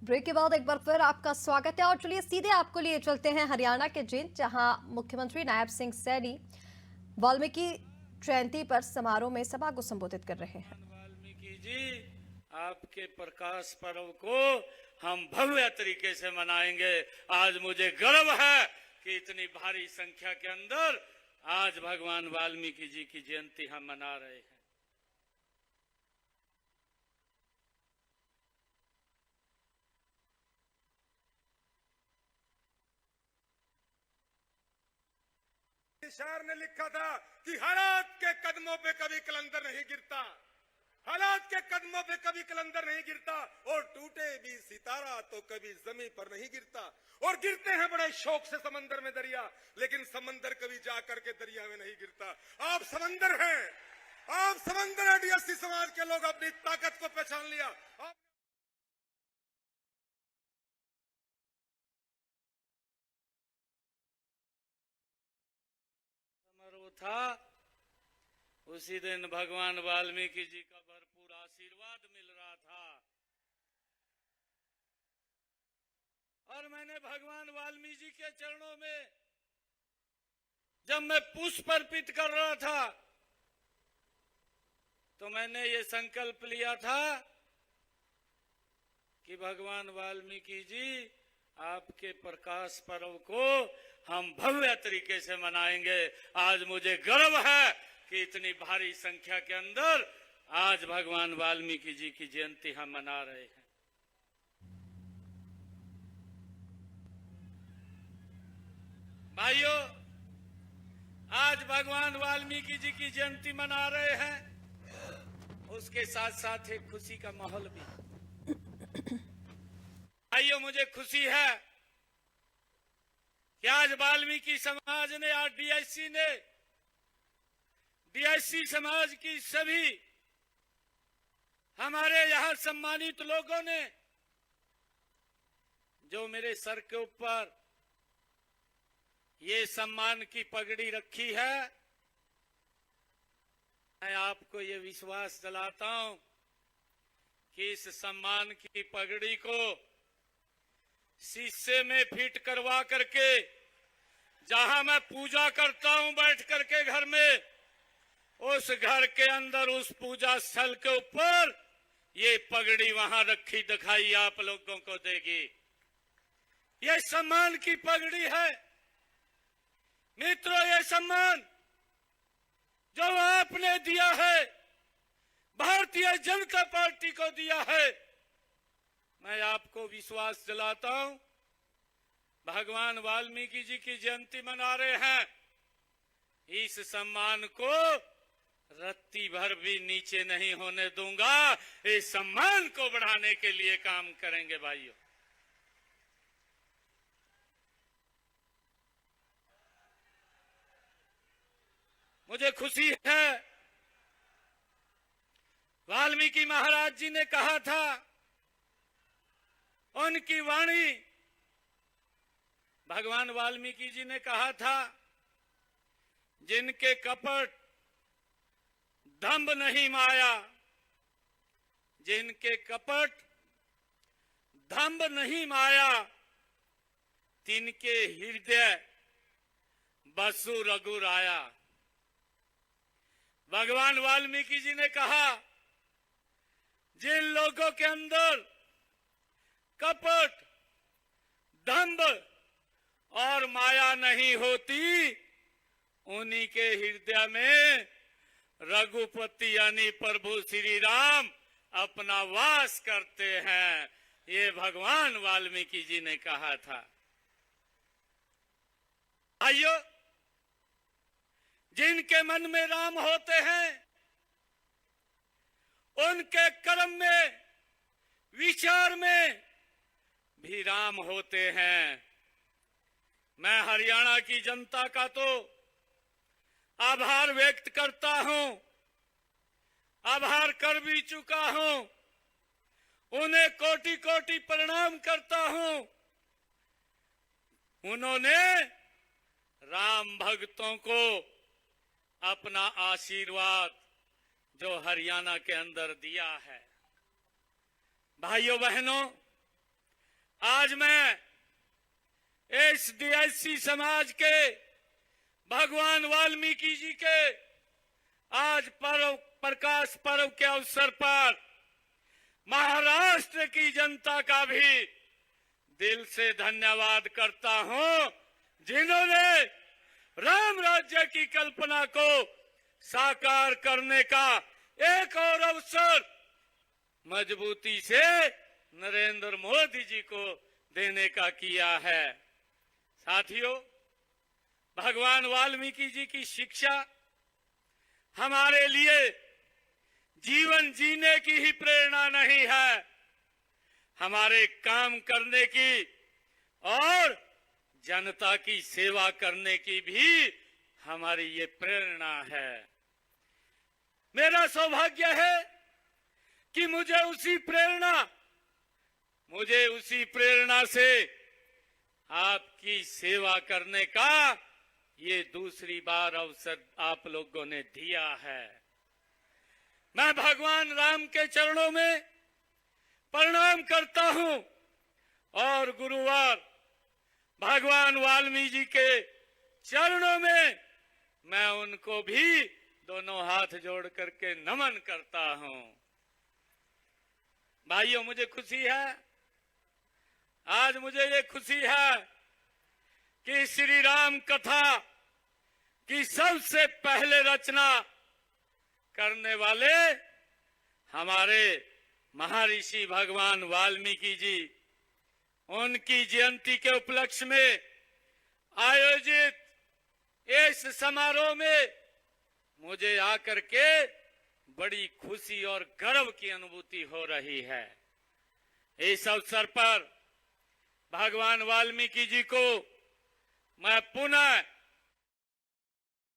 Break के बाद एक बार फिर आपका स्वागत है और चलिए सीधे आपको लिए चलते हैं हरियाणा के जींद, जहां मुख्यमंत्री नायब सिंह सैनी वाल्मीकि जयंती पर समारोह में सभा को संबोधित कर रहे हैं। वाल्मीकि जी, आपके प्रकाश पर्व को हम भव्य तरीके से मनाएंगे। आज मुझे गर्व है कि इतनी भारी संख्या के अंदर आज भगवान वाल्मीकि जी की जयंती हम मना रहे हैं। शायर ने लिखा था कि हालात के कदमों पे कभी कलंदर नहीं गिरता, हालात के कदमों पे कभी कलंदर नहीं गिरता, और टूटे भी सितारा तो कभी जमीन पर नहीं गिरता। और गिरते हैं बड़े शौक से समंदर में दरिया, लेकिन समंदर कभी जा करके दरिया में नहीं गिरता। आप समंदर हैं, आप समंदर है। डीएससी समाज के लोग अपनी ताकत को पहचान लिया। था उसी दिन भगवान वाल्मीकि जी का भरपूर आशीर्वाद मिल रहा था, और मैंने भगवान वाल्मीकि जी के चरणों में जब मैं पुष्प अर्पित कर रहा था तो मैंने ये संकल्प लिया था कि भगवान वाल्मीकि जी, आपके प्रकाश पर्व को हम भव्य तरीके से मनाएंगे। आज मुझे गर्व है कि इतनी भारी संख्या के अंदर आज भगवान वाल्मीकि जी की जयंती हम मना रहे हैं। भाइयों, आज भगवान वाल्मीकि जी की जयंती मना रहे हैं, उसके साथ साथ एक खुशी का माहौल भी। भाइयों, मुझे खुशी है कि आज वाल्मीकि समाज ने, आज डीएससी समाज की सभी हमारे यहां सम्मानित लोगों ने जो मेरे सर के ऊपर ये सम्मान की पगड़ी रखी है, मैं आपको ये विश्वास दिलाता हूं कि इस सम्मान की पगड़ी को शीशे में फिट करवा करके, जहां मैं पूजा करता हूं बैठ करके घर में, उस घर के अंदर उस पूजा स्थल के ऊपर ये पगड़ी वहां रखी दिखाई आप लोगों को देगी। ये सम्मान की पगड़ी है मित्रों। ये सम्मान जो आपने दिया है, भारतीय जनता पार्टी को दिया है, मैं आपको विश्वास दिलाता हूं, भगवान वाल्मीकि जी की जयंती मना रहे हैं, इस सम्मान को रत्ती भर भी नीचे नहीं होने दूंगा। इस सम्मान को बढ़ाने के लिए काम करेंगे भाइयों। मुझे खुशी है, वाल्मीकि महाराज जी ने कहा था, उनकी वाणी, भगवान वाल्मीकि जी ने कहा था, जिनके कपट दंभ नहीं माया, जिनके कपट दंभ नहीं माया, तिनके हृदय बसु रघुर आया। भगवान वाल्मीकि जी ने कहा, जिन लोगों के अंदर कपट, दंभ और माया नहीं होती, उन्हीं के हृदय में रघुपति यानी प्रभु श्री राम अपना वास करते हैं। ये भगवान वाल्मीकि जी ने कहा था। आइयो, जिनके मन में राम होते हैं, उनके कर्म में, विचार में भी राम होते हैं। मैं हरियाणा की जनता का तो आभार व्यक्त करता हूं, आभार कर भी चुका हूं, उन्हें कोटि कोटि प्रणाम करता हूं। उन्होंने राम भक्तों को अपना आशीर्वाद जो हरियाणा के अंदर दिया है। भाइयों बहनों, आज मैं एसडीएससी समाज के भगवान वाल्मीकि जी के आज प्रकाश पर्व के अवसर पर महाराष्ट्र की जनता का भी दिल से धन्यवाद करता हूं, जिन्होंने राम राज्य की कल्पना को साकार करने का एक और अवसर मजबूती से नरेंद्र मोदी जी को देने का किया है। साथियों, भगवान वाल्मीकि जी की शिक्षा हमारे लिए जीवन जीने की ही प्रेरणा नहीं है, हमारे काम करने की और जनता की सेवा करने की भी हमारी ये प्रेरणा है। मेरा सौभाग्य है कि मुझे उसी प्रेरणा से आपकी सेवा करने का ये दूसरी बार अवसर आप लोगों ने दिया है। मैं भगवान राम के चरणों में प्रणाम करता हूं और गुरुवार भगवान वाल्मीकि जी के चरणों में मैं उनको भी दोनों हाथ जोड़ करके नमन करता हूं। भाइयों, मुझे खुशी है, आज मुझे ये खुशी है कि श्री राम कथा की सबसे पहले रचना करने वाले हमारे महर्षि भगवान वाल्मीकि जी, उनकी जयंती के उपलक्ष्य में आयोजित इस समारोह में मुझे आकर के बड़ी खुशी और गर्व की अनुभूति हो रही है। इस अवसर पर भगवान वाल्मीकि जी को मैं पुनः